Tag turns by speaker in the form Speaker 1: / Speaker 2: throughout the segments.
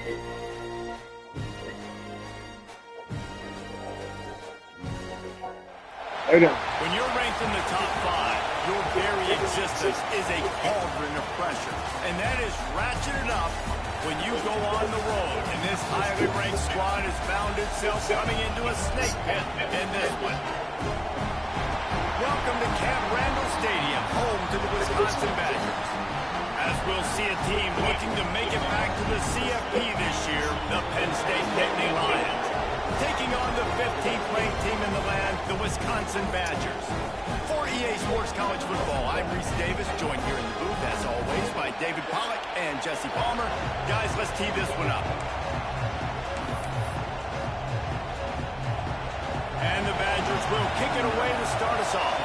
Speaker 1: When you're ranked in the top 5, your very existence is a cauldron of pressure. And that is ratcheted up when you go on the road. And this highly ranked squad has found itself coming into a snake pit in this one. Welcome to Camp Randall Stadium, home to the Wisconsin Badgers. As we'll see a team looking to make it back to the CFP this year, the Penn State Nittany Lions. Taking on the 15th ranked team in the land, the Wisconsin Badgers. For EA Sports College Football, I'm Reese Davis, joined here in the booth, as always, by David Pollack and Jesse Palmer. Guys, let's tee this one up. And the Badgers will kick it away to start us off.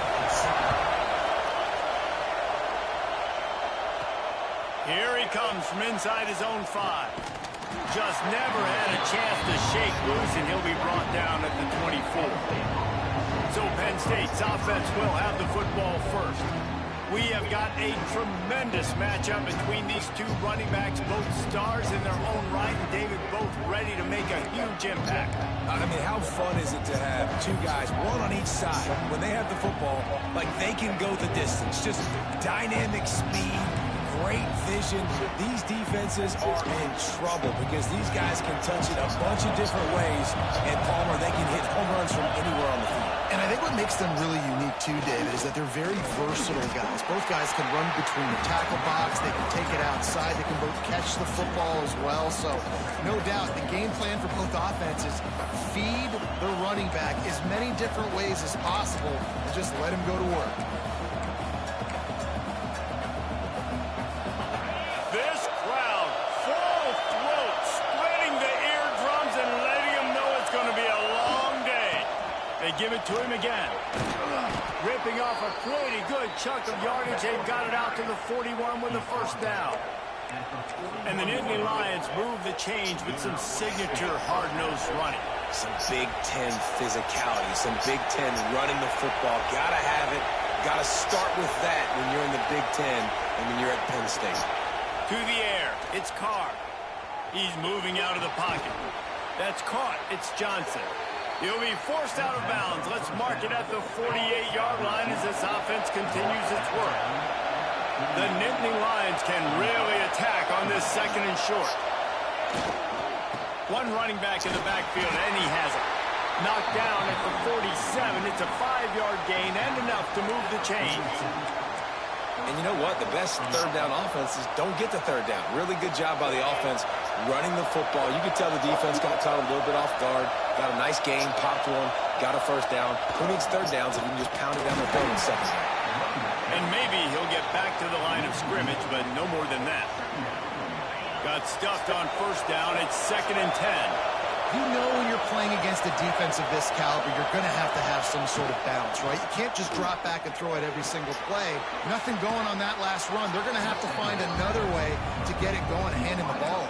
Speaker 1: Here he comes from inside his own 5. Just never had a chance to shake loose, and he'll be brought down at the 24. So Penn State's offense will have the football first. We have got a tremendous matchup between these two running backs, both stars in their own right, and David, both ready to make a huge impact.
Speaker 2: I mean, how fun is it to have two guys, one on each side, when they have the football, like they can go the distance. Just dynamic speed, great vision. These defenses are in trouble because these guys can touch it a bunch of different ways, and Palmer, they can hit home runs from anywhere on the field.
Speaker 3: And I think what makes them really unique too, David, is that they're very versatile guys. Both guys can run between the tackle box, they can take it outside, they can both catch the football as well. So no doubt the game plan for both offenses, feed the running back as many different ways as possible and just let him go to work.
Speaker 1: This crowd, full throat, spreading the eardrums and letting him know it's going to be a long day. They give it to him again. Ripping off a pretty good chunk of yardage. They've got it out to the 41 with the first down. And the Nittany Lions move the change with some signature hard-nosed running.
Speaker 2: Some Big Ten physicality, some Big Ten running the football. Gotta have it. Gotta start with that when you're in the Big Ten and when you're at Penn State.
Speaker 1: To the air, it's Carr. He's moving out of the pocket. That's caught. It's Johnson. He'll be forced out of bounds. Let's mark it at the 48-yard line as this offense continues its work. The Nittany Lions can really attack on this second and short. One running back in the backfield, and he has it. Knocked down at the 47. It's a 5-yard gain and enough to move the chains.
Speaker 2: And you know what? The best third down offenses don't get the third down. Really good job by the offense running the football. You could tell the defense got caught a little bit off guard. Got a nice game, popped one, got a first down. Who needs third downs if you can just pound it down the field in second down?
Speaker 1: And maybe he'll get back to the line of scrimmage, but no more than that. Got stuffed on first down. It's 2nd and 10.
Speaker 3: You know when you're playing against a defense of this caliber, you're going to have some sort of bounce, right? You can't just drop back and throw it every single play. Nothing going on that last run. They're going to have to find another way to get it going and hand him the ball.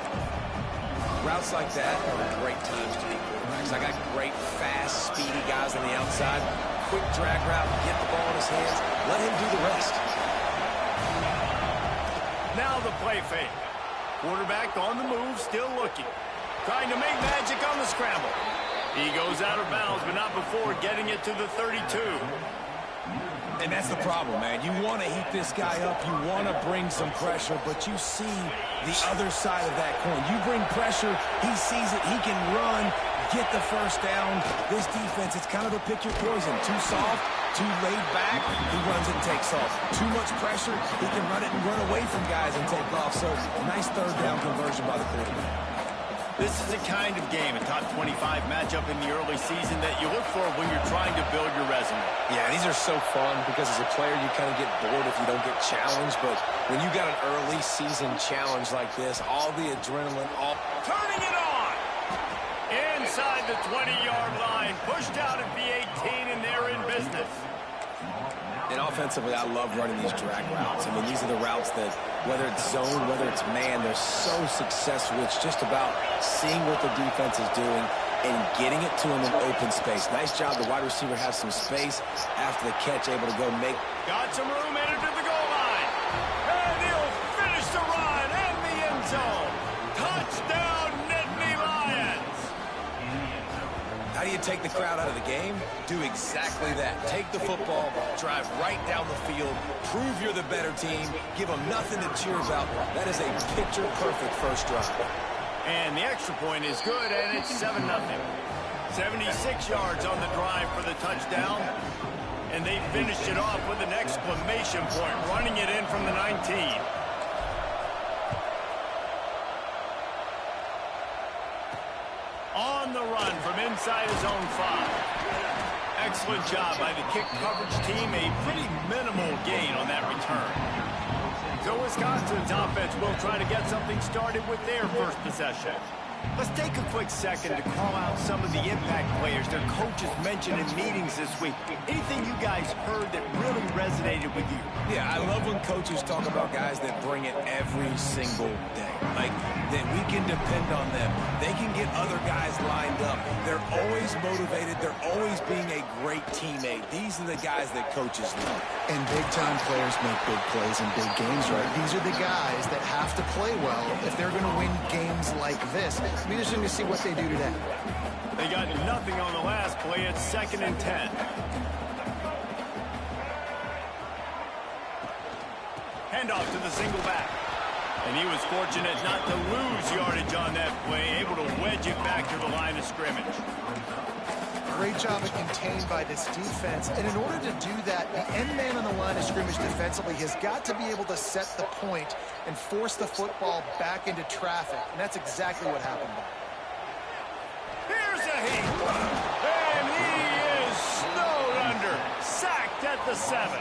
Speaker 2: Routes like that are great times to be quarterbacks. I got great, fast, speedy guys on the outside. Quick drag route, get the ball in his hands, let him do the rest.
Speaker 1: Now the play fake. Quarterback on the move, still looking. Trying to make magic on the scramble. He goes out of bounds, but not before getting it to the 32.
Speaker 2: And that's the problem, man. You want to heat this guy up. You want to bring some pressure, but you see the other side of that coin. You bring pressure, he sees it, he can run, get the first down. This defense, it's kind of a pick your poison. Too soft, too laid back, he runs it and takes off. Too much pressure, he can run it and run away from guys and take off. So, nice third down conversion by the quarterback.
Speaker 1: This is the kind of game, a top 25 matchup in the early season that you look for when you're trying to build your resume.
Speaker 2: Yeah, these are so fun because as a player, you kind of get bored if you don't get challenged. But when you got an early season challenge like this, all the adrenaline, all...
Speaker 1: Turning it on! Inside the 20-yard line, pushed out at the 18, and they're in business.
Speaker 2: And offensively, I love running these drag routes. I mean, these are the routes that, whether it's zone, whether it's man, they're so successful. It's just about seeing what the defense is doing and getting it to him in open space. Nice job. The wide receiver has some space after the catch, able to go make.
Speaker 1: Got some room, headed to the goal line. And he'll finish the run in the end zone. Touchdown,
Speaker 2: do you take the crowd out of the game? Do exactly that. Take the football, drive right down the field, prove you're the better team, give them nothing to cheer about. That is a picture-perfect first drive.
Speaker 1: And the extra point is good, and it's 7-0. 76 yards on the drive for the touchdown. And they finished it off with an exclamation point, running it in from the 19. On the run from inside his own 5. Excellent job by the kick coverage team. A pretty minimal gain on that return. So Wisconsin's offense will try to get something started with their first possession. Let's take a quick second to call out some of the impact players their coaches mentioned in meetings this week. Anything you guys heard that really resonated with you?
Speaker 2: Yeah, I love when coaches talk about guys that bring it every single day. Like, that we can depend on them. They can get other guys lined up. They're always motivated. They're always being a great teammate. These are the guys that coaches love.
Speaker 3: And big-time players make big plays in big games, right? These are the guys that have to play well if they're going to win games like this. It'll be interesting to see what they do today.
Speaker 1: They got nothing on the last play. It's 2nd and 10. Handoff to the single back. And he was fortunate not to lose yardage on that play, able to wedge it back to the line of scrimmage.
Speaker 3: Great job of contained by this defense. And in order to do that, the end man on the line of scrimmage defensively has got to be able to set the point and force the football back into traffic. And that's exactly what happened.
Speaker 1: Here's a heat. And he is snowed under. Sacked at the 7.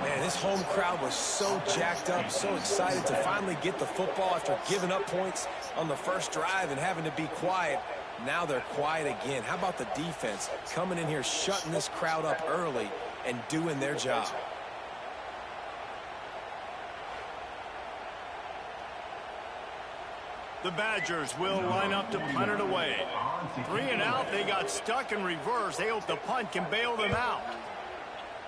Speaker 2: Man, this home crowd was so jacked up, so excited to finally get the football after giving up points on the first drive and having to be quiet. Now they're quiet again. How about the defense coming in here, shutting this crowd up early and doing their job?
Speaker 1: The Badgers will line up to punt it away. 3 and out. They got stuck in reverse. They hope the punt can bail them out.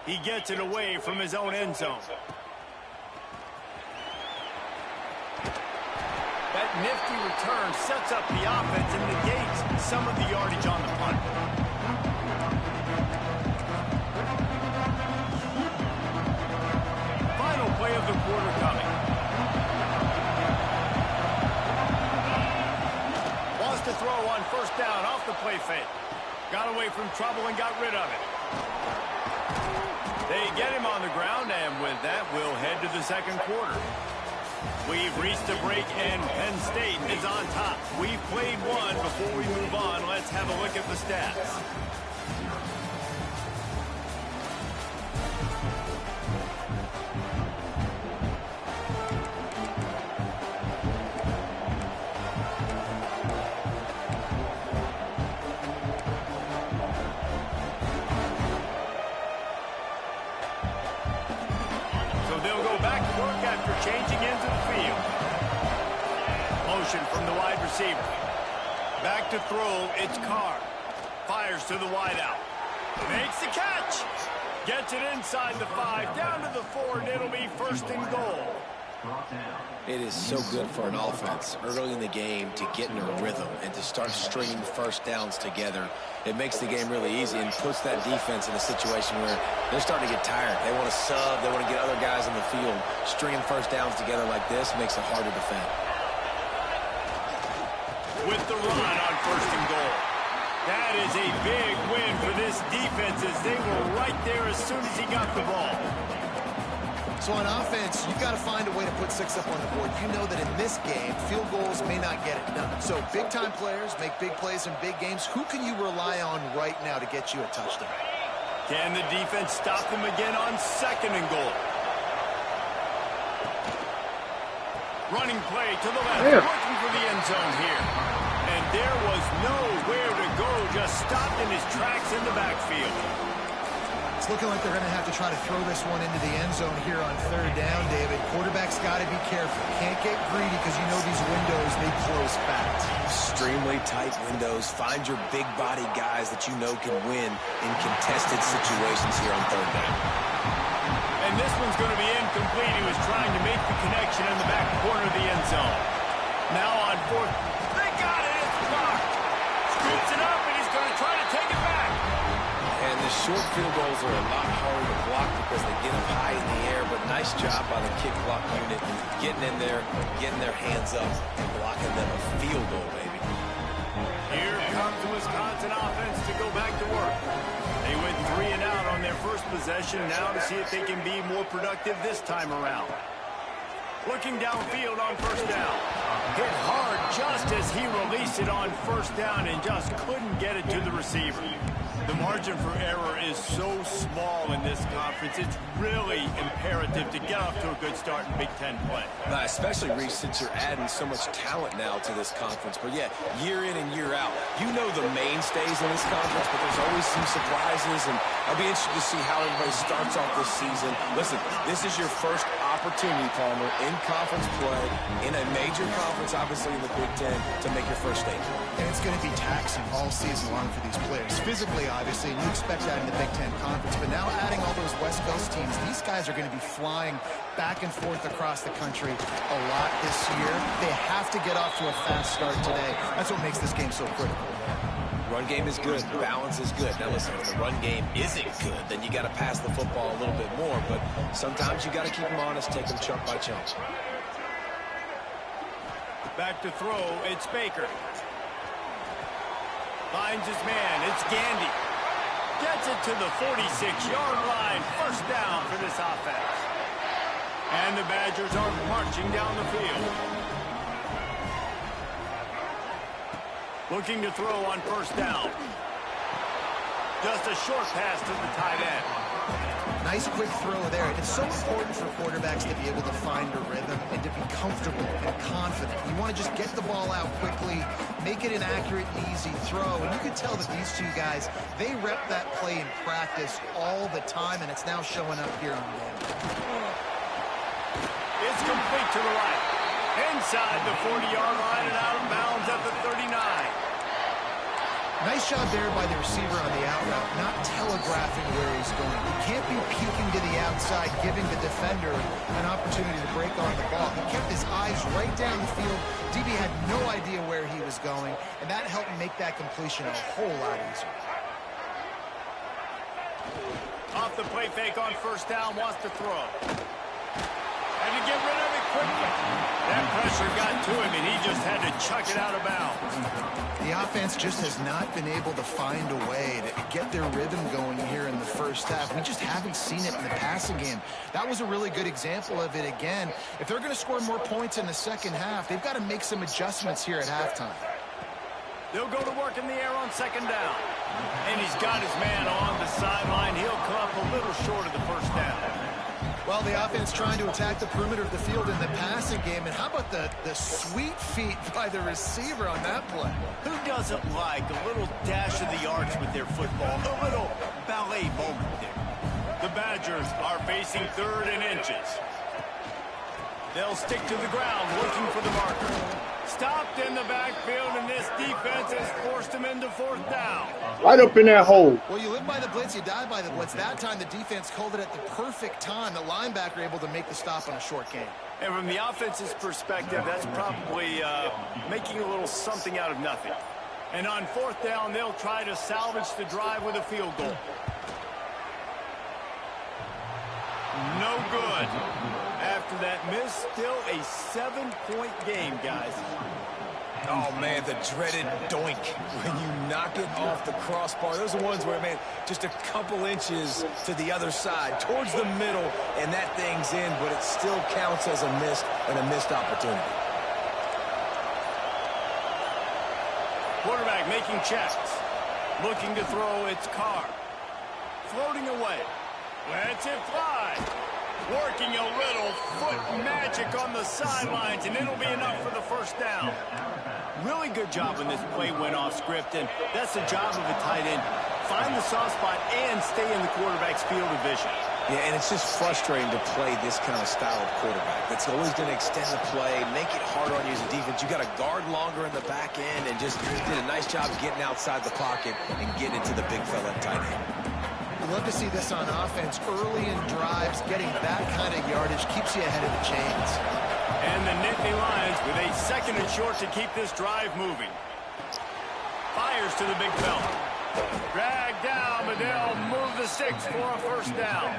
Speaker 1: He gets it away from his own end zone. That nifty return sets up the offense and negates some of the yardage on the punt. Final play of the quarter coming. Wants to throw on first down off the play fake. Got away from trouble and got rid of it. They get him on the ground, and with that, we'll head to the second quarter. We've reached a break, and Penn State is on top. We've played one. Before we move on, let's have a look at the stats. Changing into the field. Motion from the wide receiver. Back to throw, it's Carr. Fires to the wideout. Makes the catch. Gets it inside the 5, down to the 4, and it'll be 1st and goal.
Speaker 2: It is so good for an offense early in the game to get in a rhythm and to start stringing first downs together. It makes the game really easy and puts that defense in a situation where they're starting to get tired. They want to sub. They want to get other guys on the field. Stringing first downs together like this makes it hard to defend.
Speaker 1: With the run on 1st and goal. That is a big win for this defense as they were right there as soon as he got the ball.
Speaker 3: So on offense, you've got to find a way to put 6 up on the board. You know that in this game, field goals may not get it done. So big-time players make big plays in big games. Who can you rely on right now to get you a touchdown?
Speaker 1: Can the defense stop them again on 2nd and goal? Running play to the left, looking for the end zone here. And there was nowhere to go, just stopped in his tracks in the backfield.
Speaker 3: It's looking like they're going to have to try to throw this one into the end zone here on 3rd down, David. Quarterback's got to be careful. Can't get greedy because you know these windows, they close fast.
Speaker 2: Extremely tight windows. Find your big body guys that you know can win in contested situations here on 3rd down.
Speaker 1: And this one's going to be incomplete. He was trying to make the connection in the back corner of the end zone. Now on 4th. They got it. It's blocked. Scoops it up, and he's going to try to take it back.
Speaker 2: And the short field goals are a lot harder to block because they get them high in the air, but nice job by the kick block unit getting in there, getting their hands up, and blocking them a field goal, baby.
Speaker 1: Here comes the Wisconsin offense to go back to work. They went 3 and out on their first possession, now to see if they can be more productive this time around. Looking downfield on first down. Hit hard just as he released it on first down and just couldn't get it to the receiver. The margin for error is so small in this conference. It's really imperative to get off to a good start in Big Ten play.
Speaker 2: Especially, Reese, since you're adding so much talent now to this conference. But, yeah, year in and year out, you know the mainstays in this conference, but there's always some surprises, and I'll be interested to see how everybody starts off this season. Listen, this is your first opportunity, Palmer, in conference play, in a major conference, obviously in the Big Ten, to make your first statement.
Speaker 3: And it's going to be taxing all season long for these players. Physically, obviously, and you expect that in the Big Ten Conference. But now adding all those West Coast teams, these guys are going to be flying back and forth across the country a lot this year. They have to get off to a fast start today. That's what makes this game so critical.
Speaker 2: Run game is good. Balance is good. Now, listen, if the run game isn't good, then you got to pass the football a little bit more. But sometimes you got to keep them honest, take them chunk by chunk.
Speaker 1: Back to throw, it's Baker. Finds his man, it's Gandy. Gets it to the 46-yard line. First down for this offense. And the Badgers are marching down the field. Looking to throw on first down. Just a short pass to the tight end.
Speaker 3: Nice quick throw there. It's so important for quarterbacks to be able to find a rhythm and to be comfortable and confident. You want to just get the ball out quickly, make it an accurate and easy throw. And you can tell that these two guys, they rep that play in practice all the time, and it's now showing up here on game.
Speaker 1: It's complete to the right. Inside the 40-yard line and out of bounds at the 39.
Speaker 3: Nice job there by the receiver on the out route, not telegraphing where he's going. He can't be peeking to the outside, giving the defender an opportunity to break on the ball. He kept his eyes right down the field. DB had no idea where he was going, and that helped make that completion a whole lot easier.
Speaker 1: Off the play fake on first down, wants to throw. And to get rid of it quickly. That pressure got to him, and he just had to chuck it out of bounds.
Speaker 3: The offense just has not been able to find a way to get their rhythm going here in the first half. We just haven't seen it in the passing game. That was a really good example of it again. If they're going to score more points in the second half, they've got to make some adjustments here at halftime.
Speaker 1: They'll go to work in the air on second down. And he's got his man on the sideline. He'll come up a little short of the first down.
Speaker 3: Well, the offense trying to attack the perimeter of the field in the passing game. And how about the sweet feet by the receiver on that play?
Speaker 1: Who doesn't like a little dash of the arts with their football? A little ballet moment there. The Badgers are facing 3rd and inches. They'll stick to the ground looking for the marker. Stopped in the backfield, and this defense has forced him into 4th down.
Speaker 4: Right up in that hole.
Speaker 3: Well, you live by the blitz, you die by the blitz. That time the defense called it at the perfect time. The linebacker able to make the stop on a short game.
Speaker 1: And from the offense's perspective, that's probably making a little something out of nothing. And on 4th down, they'll try to salvage the drive with a field goal. No good. After that miss, still a 7-point game, guys.
Speaker 2: Oh, man, the dreaded doink when you knock it off the crossbar. Those are ones where, man, just a couple inches to the other side, towards the middle, and that thing's in, but it still counts as a miss and a missed opportunity.
Speaker 1: Quarterback making checks. Looking to throw, it's Carr. Floating away. Lets it fly. Working a little foot magic on the sidelines, and it'll be enough for the first down. Really good job when this play went off script, and that's the job of a tight end. Find the soft spot and stay in the quarterback's field of vision.
Speaker 2: Yeah, and it's just frustrating to play this kind of style of quarterback. That's always going to extend the play, make it harder on you as a defense. You got to guard longer in the back end, and just did a nice job getting outside the pocket and getting into the big fella tight end.
Speaker 3: We'd love to see this on offense early in drives. Getting that kind of yardage keeps you ahead of the chains.
Speaker 1: And the Nittany Lions with a 2nd and short to keep this drive moving. Fires to the big fella. Dragged down, but they'll move the sticks for a first down.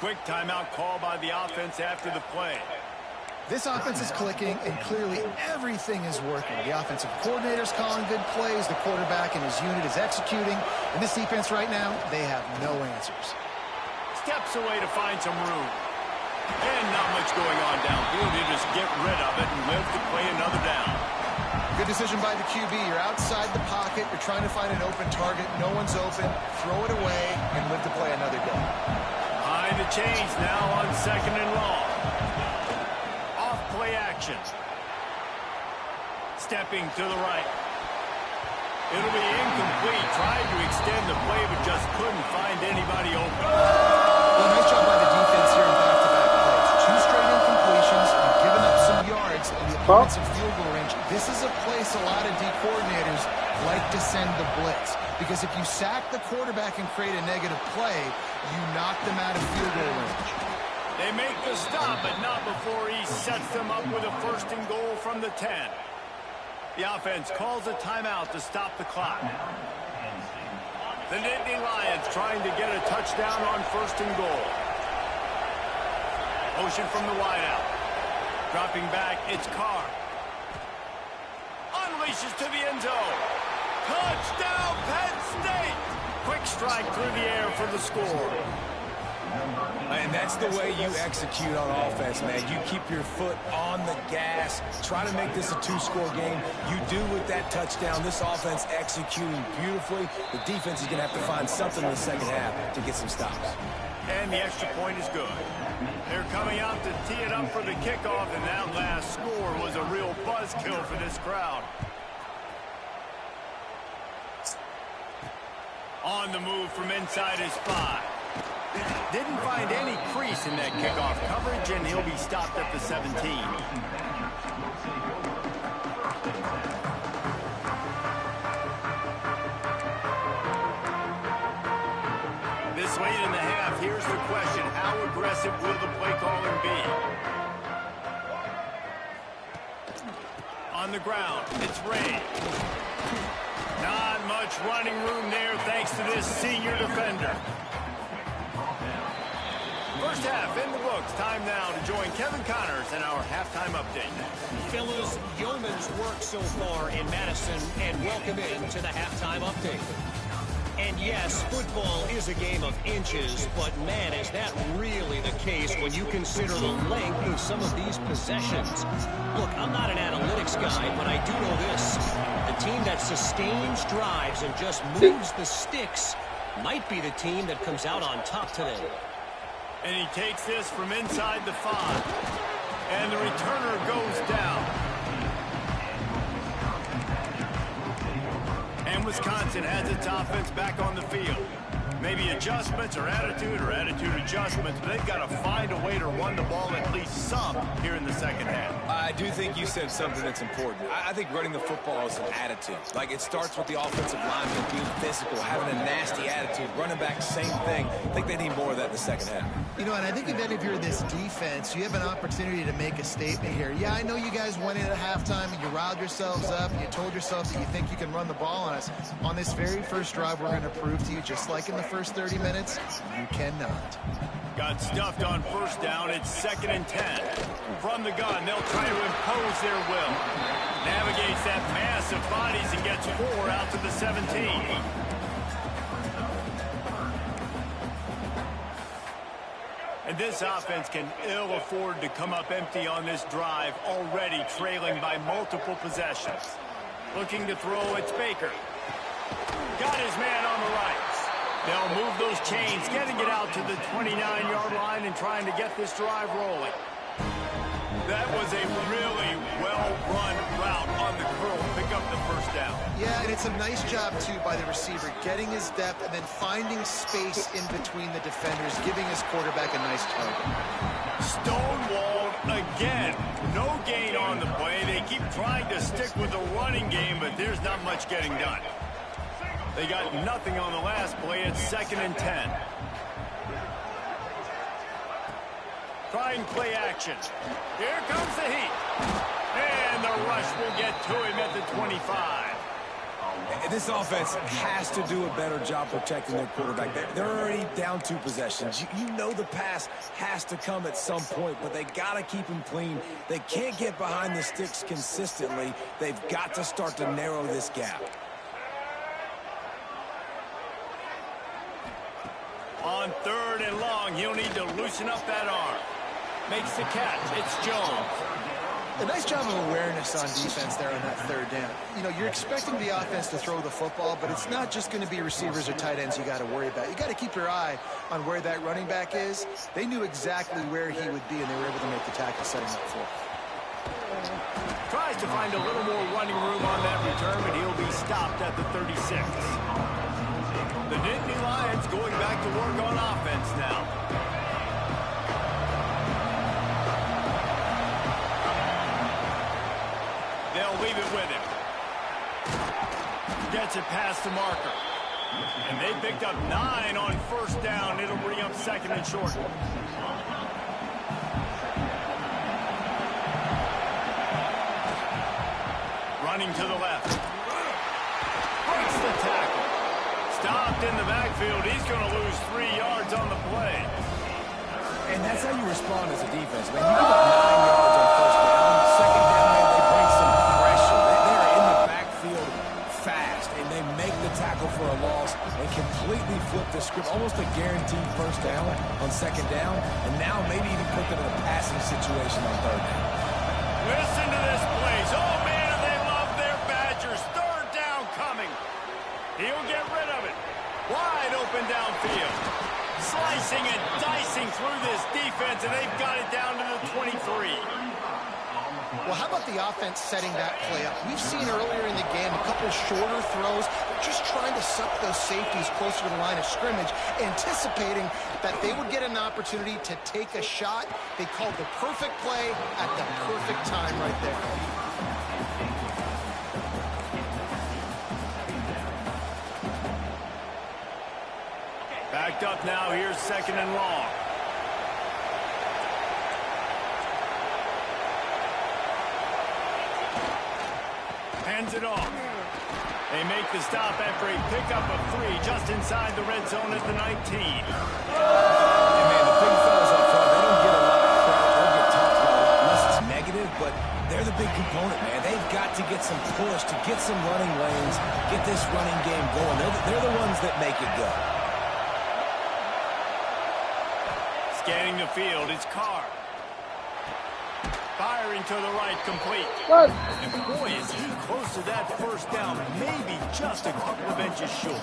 Speaker 1: Quick timeout call by the offense after the play.
Speaker 3: This offense is clicking, and clearly everything is working. The offensive coordinator's calling good plays. The quarterback and his unit is executing. And this defense right now, they have no answers.
Speaker 1: Steps away to find some room. And not much going on downfield. You just get rid of it and live to play another down.
Speaker 3: Good decision by the QB. You're outside the pocket. You're trying to find an open target. No one's open. Throw it away and live to play another day.
Speaker 1: Behind the chains now on 2nd and long. Off play action. Stepping to the right. It'll be incomplete. Tried to extend the play, but just couldn't find anybody open.
Speaker 3: Well, nice job by the defense here in back-to-back plays. 2 straight incompletions and giving up some yards in the opponent's field goal range. This is a place a lot of D coordinators like to send the blitz, because if you sack the quarterback and create a negative play, you knock them out of field goal range.
Speaker 1: They make the stop, but not before he sets them up with a 1st and goal from the 10. The offense calls a timeout to stop the clock. The Nittany Lions trying to get a touchdown on 1st and goal. Motion from the wideout. Dropping back, it's Carr. Unleashes to the end zone. Touchdown, Penn State! Quick strike through the air for the score.
Speaker 2: And that's the way you execute on offense, man. You keep your foot on the gas. Try to make this a 2-score game. You do with that touchdown. This offense executing beautifully. The defense is going to have to find something in the second half to get some stops.
Speaker 1: And the extra point is good. They're coming out to tee it up for the kickoff, and that last score was a real buzzkill for this crowd. On the move from inside his 5. Didn't find any crease in that kickoff coverage, and he'll be stopped at the 17. This late in the half, here's the question. How aggressive will the play calling be? On the ground, it's Ray. Not much running room there thanks to this senior defender. First half in the books. Time now to join Kevin Connors in our halftime update.
Speaker 4: Fellas, yeoman's work so far in Madison, and welcome in to the halftime update. And yes, football is a game of inches, but man, is that really the case when you consider the length of some of these possessions. Look, I'm not an analytics guy, but I do know this. The team that sustains drives and just moves the sticks might be the team that comes out on top today.
Speaker 1: And he takes this from inside the 5. And the returner goes down. And Wisconsin has its offense back on the field. Maybe adjustments or attitude adjustments, but they've got to find a way to run the ball at least some here in the second half.
Speaker 2: I do think you said something that's important. I think running the football is an attitude. Like, it starts with the offensive lineman being physical, having a nasty attitude. Running back, same thing. I think they need more of that in the second half.
Speaker 3: You know, and I think if you're this defense, you have an opportunity to make a statement here. Yeah, I know you guys went in at halftime and you riled yourselves up and you told yourself that you think you can run the ball on us. On this very first drive, we're going to prove to you, just like in the first 30 minutes, you cannot.
Speaker 1: Got stuffed on first down. It's 2nd and 10. From the gun, they'll try to impose their will. Navigates that mass of bodies and gets 4 out to the 17. And this offense can ill afford to come up empty on this drive, already trailing by multiple possessions. Looking to throw, it's Baker. Got his man on the right. They'll move those chains, getting it out to the 29-yard line and trying to get this drive rolling. That was a really well-run route on the curl to pick up the first down.
Speaker 3: Yeah, and it's a nice job, too, by the receiver, getting his depth and then finding space in between the defenders, giving his quarterback a nice target.
Speaker 1: Stonewalled again. No gain on the play. They keep trying to stick with the running game, but there's not much getting done. They got nothing on the last play. It's 2nd and 10. Trying play action. Here comes the heat. And the rush will get to him at the 25.
Speaker 2: This offense has to do a better job protecting their quarterback. They're already down 2 possessions. You know the pass has to come at some point, but they got to keep him clean. They can't get behind the sticks consistently. They've got to start to narrow this gap.
Speaker 1: On 3rd and long, he'll need to loosen up that arm. Makes the catch. It's Jones.
Speaker 3: A nice job of awareness on defense there on that 3rd down. You know, you're expecting the offense to throw the football, but it's not just going to be receivers or tight ends you got to worry about. You got to keep your eye on where that running back is. They knew exactly where he would be, and they were able to make the tackle setting up for him.
Speaker 1: Tries to find a little more running room on that return, but he'll be stopped at the 36. The Nittany Lions going back to work on offense now. They'll leave it with him. Gets it past the marker. And they picked up 9 on 1st down. It'll bring up 2nd and short. Running to the left. Breaks the tackle. Stopped in the backfield. He's going to lose 3 yards on the play.
Speaker 2: And that's how you respond as a defense, man. You give up 9 yards on 1st down. 2nd down, man, they bring some pressure. They're in the backfield fast, and they make the tackle for a loss and completely flip the script. Almost a guaranteed 1st down on 2nd down, and now maybe even put them in a passing situation on 3rd down.
Speaker 1: Listen to this place. Oh, man, they love their Badgers. 3rd down coming. He'll get rid of it. Wide open downfield. Slicing and dicing through this defense, and they've got it down to the 23.
Speaker 3: Well, how about the offense setting that play up? We've seen earlier in the game a couple shorter throws. They're just trying to suck those safeties closer to the line of scrimmage, anticipating that they would get an opportunity to take a shot. They called the perfect play at the perfect time right there.
Speaker 1: Backed up now. Here's 2nd and long. Hands it off. They make the stop after a pickup of 3 just inside the red zone at the 19.
Speaker 2: And man, the big fellas up front, they don't get a lot of credit. They'll get talked about a lot unless it's negative, but they're the big component, man. They've got to get some push, to get some running lanes, get this running game going. They're the ones that make it go.
Speaker 1: Scanning the field, it's Carr. Firing to the right, complete. And boy, is he close to that 1st down, maybe just a couple of inches short.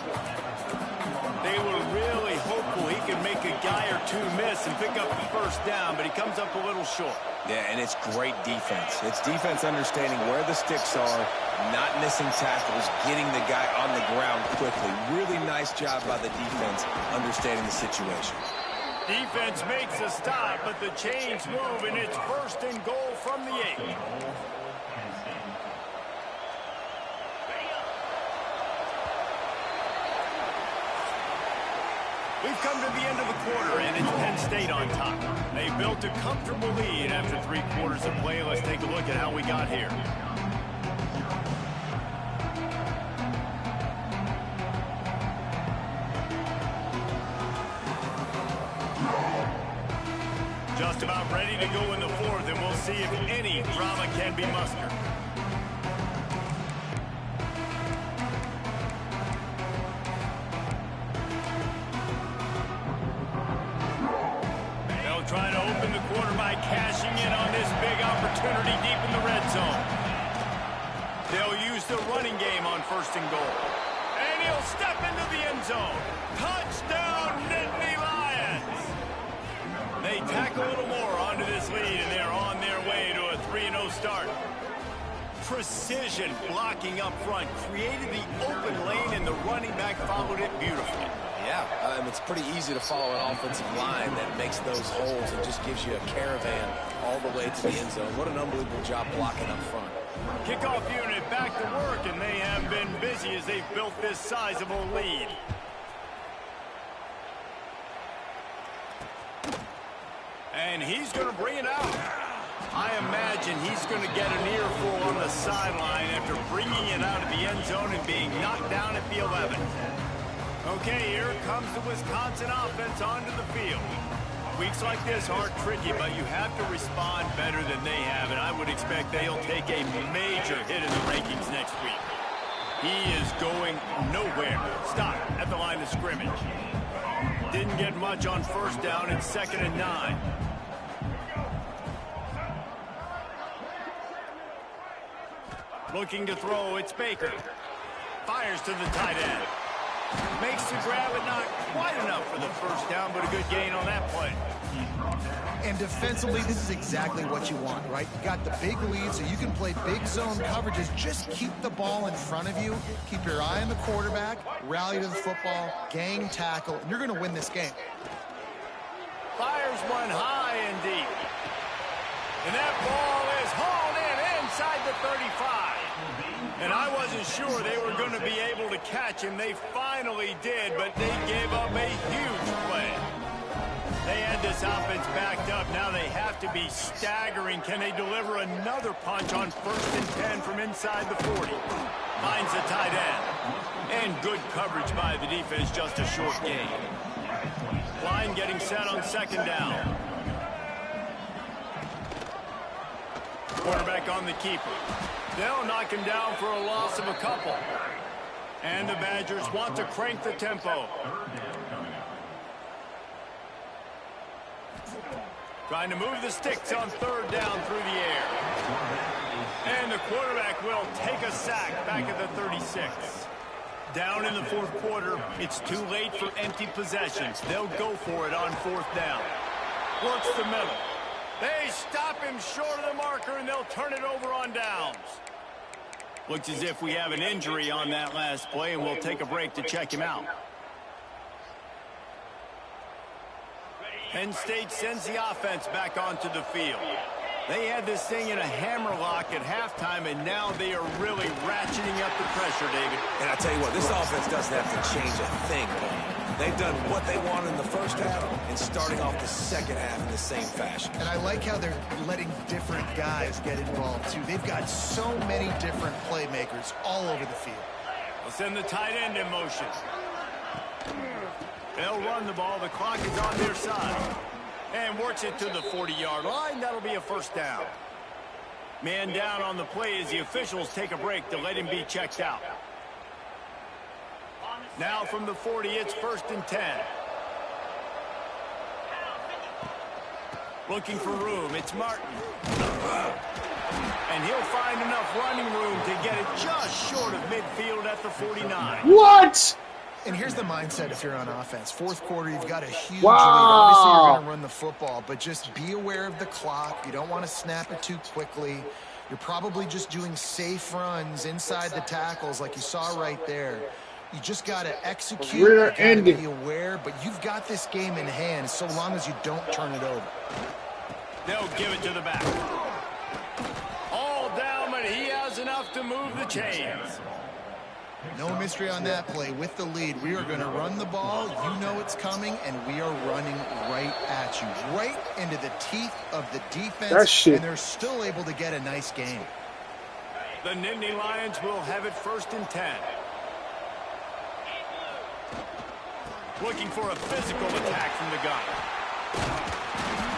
Speaker 1: They were really hopeful he could make a guy or 2 miss and pick up the 1st down, but he comes up a little short.
Speaker 2: Yeah, and it's great defense. It's defense understanding where the sticks are, not missing tackles, getting the guy on the ground quickly. Really nice job by the defense understanding the situation.
Speaker 1: Defense makes a stop, but the chains move, and it's 1st and goal from the 8. We've come to the end of the quarter, and it's Penn State on top. They built a comfortable lead after 3 quarters of play. Let's take a look at how we got here. Just about ready to go in the 4th, and we'll see if any drama can be mustered. They'll try to open the quarter by cashing in on this big opportunity deep in the red zone. They'll use the running game on 1st and goal. And he'll step into the end zone. Touchdown, Nittany Lions! They tack a little more onto this lead, and they're on their way to a 3-0 start. Precision blocking up front created the open lane, and the running back followed it beautifully.
Speaker 2: Yeah, it's pretty easy to follow an offensive line that makes those holes and just gives you a caravan all the way to the end zone. What an unbelievable job blocking up front.
Speaker 1: Kickoff unit back to work, and they have been busy as they've built this sizable lead. And he's going to bring it out. I imagine he's going to get an earful on the sideline after bringing it out of the end zone and being knocked down at the 11. Okay, here comes the Wisconsin offense onto the field. Weeks like this aren't tricky, but you have to respond better than they have, and I would expect they'll take a major hit in the rankings next week. He is going nowhere. Stop at the line of scrimmage. Didn't get much on first down. It's 2nd and 9. Looking to throw, it's Baker. Fires to the tight end. Makes the grab, but not quite enough for the first down, but a good gain on that play.
Speaker 3: And defensively, this is exactly what you want, right? You got the big lead, so you can play big zone coverages. Just keep the ball in front of you. Keep your eye on the quarterback. Rally to the football. Gang tackle. And you're going to win this game.
Speaker 1: Fires one high and deep. And that ball is hauled in inside the 35. And I wasn't sure they were going to be able to catch him. They finally did, but they gave up a huge play. They had this offense backed up. Now they have to be staggering. Can they deliver another punch on 1st and 10 from inside the 40? Finds the tight end. And good coverage by the defense, just a short gain. Line getting set on 2nd down. Quarterback on the keeper. They'll knock him down for a loss of a couple. And the Badgers want to crank the tempo. Trying to move the sticks on 3rd down through the air. And the quarterback will take a sack back at the 36. Down in the 4th quarter, it's too late for empty possessions. They'll go for it on 4th down. Works the middle. They stop him short of the marker, and they'll turn it over on downs. Looks as if we have an injury on that last play, and we'll take a break to check him out. Penn State sends the offense back onto the field. They had this thing in a hammerlock at halftime, and now they are really ratcheting up the pressure, David.
Speaker 2: And I tell you what, this offense doesn't have to change a thing. They've done what they wanted in the first half and starting off the second half in the same fashion.
Speaker 3: And I like how they're letting different guys get involved, too. They've got so many different playmakers all over the field.
Speaker 1: They'll send the tight end in motion. They'll run the ball. The clock is on their side. And works it to the 40-yard line. That'll be a first down. Man down on the play as the officials take a break to let him be checked out. Now from the 40, it's 1st and 10. Looking for room, it's Martin. And he'll find enough running room to get it just short of midfield at the 49.
Speaker 5: What?
Speaker 3: And here's the mindset if you're on offense. 4th quarter, you've got a huge lead. Obviously, you're going to run the football, but just be aware of the clock. You don't want to snap it too quickly. You're probably just doing safe runs inside the tackles like you saw right there. You just got to execute. You got to be aware, but you've got this game in hand so long as you don't turn it over.
Speaker 1: They'll give it to the back. All down, but he has enough to move the chains.
Speaker 3: No mystery on that play. With the lead, we are going to run the ball. You know it's coming, and we are running right at you, right into the teeth of the defense, and they're still able to get a nice game.
Speaker 1: The Nittany Lions will have it 1st and 10. Looking for a physical attack from the gun.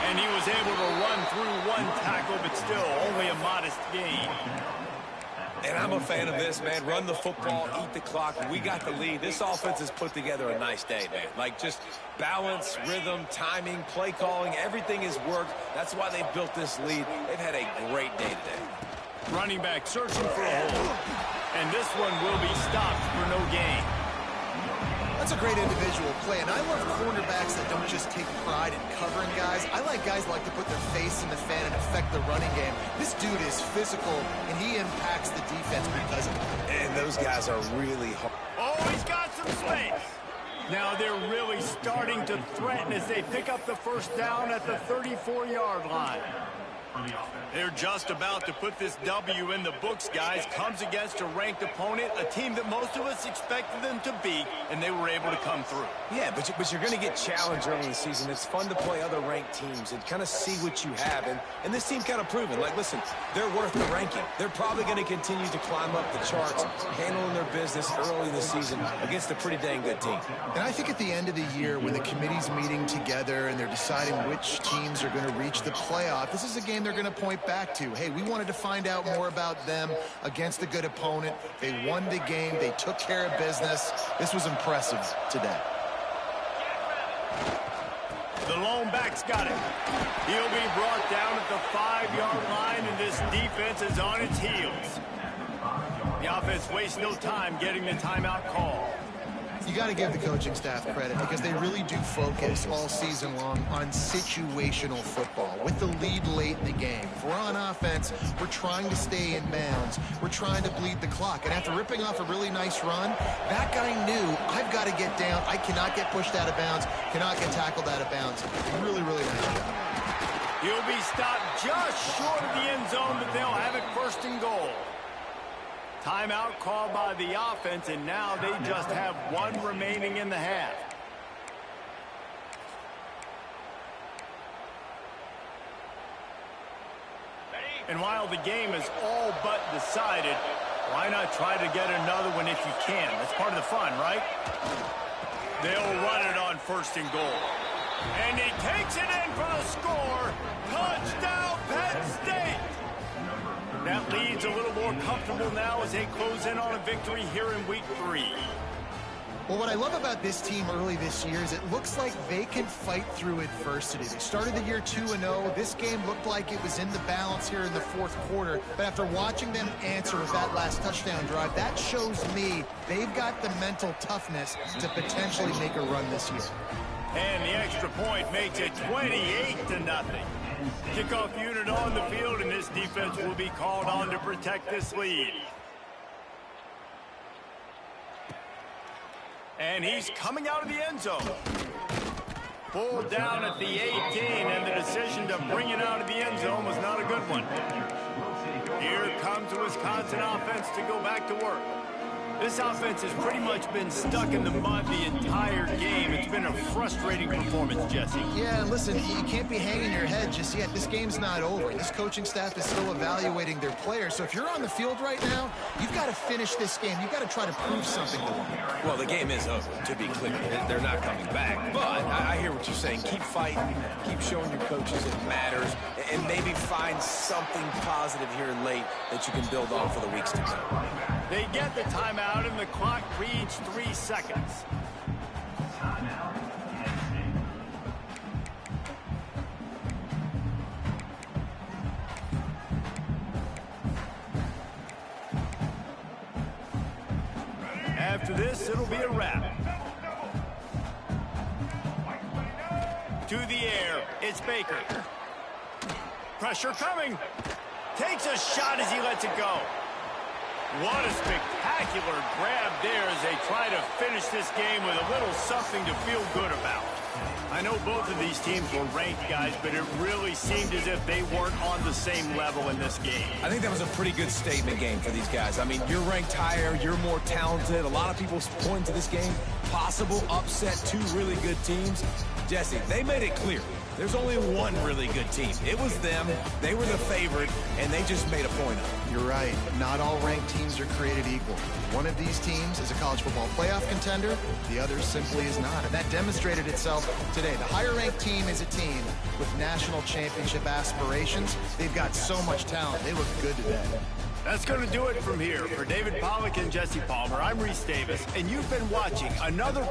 Speaker 1: And he was able to run through one tackle, but still only a modest gain.
Speaker 2: And I'm a fan of this, man. Run the football, eat the clock. We got the lead. This offense has put together a nice day, man. Like just balance, rhythm, timing, play calling, everything has worked. That's why they've built this lead. They've had a great day today.
Speaker 1: Running back searching for a hole. And this one will be stopped for no gain.
Speaker 3: That's a great individual play, and I love cornerbacks that don't just take pride in covering guys. I like guys that like to put their face in the fan and affect the running game. This dude is physical, and he impacts the defense because of it.
Speaker 2: And those guys are really hard.
Speaker 1: Oh, he's got some space. Now they're really starting to threaten as they pick up the first down at the 34-yard line. They're just about to put this W in the books, guys. Comes against a ranked opponent, a team that most of us expected them to beat, and they were able to come through.
Speaker 2: Yeah, but you're going to get challenged early in the season. It's fun to play other ranked teams and kind of see what you have. And this team kind of proven, like, listen, they're worth the ranking. They're probably going to continue to climb up the charts, handling their business early in the season against a pretty dang good team.
Speaker 3: And I think at the end of the year, when the committee's meeting together and they're deciding which teams are going to reach the playoff, this is a game they're going to point back to. Hey, we wanted to find out more about them against a good opponent. They won the game. They took care of business. This was impressive today.
Speaker 1: The lone back's got it. He'll be brought down at the 5-yard line, and this defense is on its heels. The offense wastes no time getting the timeout call.
Speaker 3: You got to give the coaching staff credit because they really do focus all season long on situational football. With the lead late in the game, if we're on offense, we're trying to stay in bounds. We're trying to bleed the clock. And after ripping off a really nice run, that guy knew, I've got to get down. I cannot get pushed out of bounds, cannot get tackled out of bounds. Really, really nice job.
Speaker 1: He'll be stopped just short of the end zone, but they'll have it first and goal. Timeout called by the offense, and now they just have one remaining in the half. And while the game is all but decided, why not try to get another one if you can? That's part of the fun, right? They'll run it on first and goal. And he takes it in for the score. Touchdown, Penn State! That lead's a little more comfortable now as they close in on a victory here in Week 3.
Speaker 3: Well, what I love about this team early this year is it looks like they can fight through adversity. They started the year 2-0. This game looked like it was in the balance here in the fourth quarter. But after watching them answer with that last touchdown drive, that shows me they've got the mental toughness to potentially make a run this year.
Speaker 1: And the extra point makes it 28-0. Kickoff unit on the field, and this defense will be called on to protect this lead. And he's coming out of the end zone. Pulled down at the 18, and the decision to bring it out of the end zone was not a good one. Here comes the Wisconsin offense to go back to work. This offense has pretty much been stuck in the mud the entire game. It's been a frustrating performance, Jesse.
Speaker 3: Yeah, listen, you can't be hanging your head just yet. This game's not over. This coaching staff is still evaluating their players. So if you're on the field right now, you've got to finish this game. You've got to try to prove something to them.
Speaker 2: Well, the game is over, to be clear. They're not coming back. But I hear what you're saying. Keep fighting. Keep showing your coaches it matters. And maybe find something positive here late that you can build on for the weeks to come.
Speaker 1: They get the timeout, and the clock reads 3 seconds. After this, it'll be a wrap. To the air, it's Baker. Pressure coming. Takes a shot as he lets it go. What a spectacular grab there as they try to finish this game with a little something to feel good about. I know both of these teams were ranked, guys, but it really seemed as if they weren't on the same level in this game.
Speaker 2: I think that was a pretty good statement game for these guys. I mean, you're ranked higher, you're more talented. A lot of people point to this game. Possible upset, two really good teams. Jesse, they made it clear. There's only one really good team. It was them. They were the favorite, and they just made a point of it.
Speaker 3: You're right. Not all ranked teams are created equal. One of these teams is a college football playoff contender. The other simply is not. And that demonstrated itself today. The higher-ranked team is a team with national championship aspirations. They've got so much talent. They look good today.
Speaker 1: That's going to do it from here. For David Pollack and Jesse Palmer, I'm Reese Davis, and you've been watching another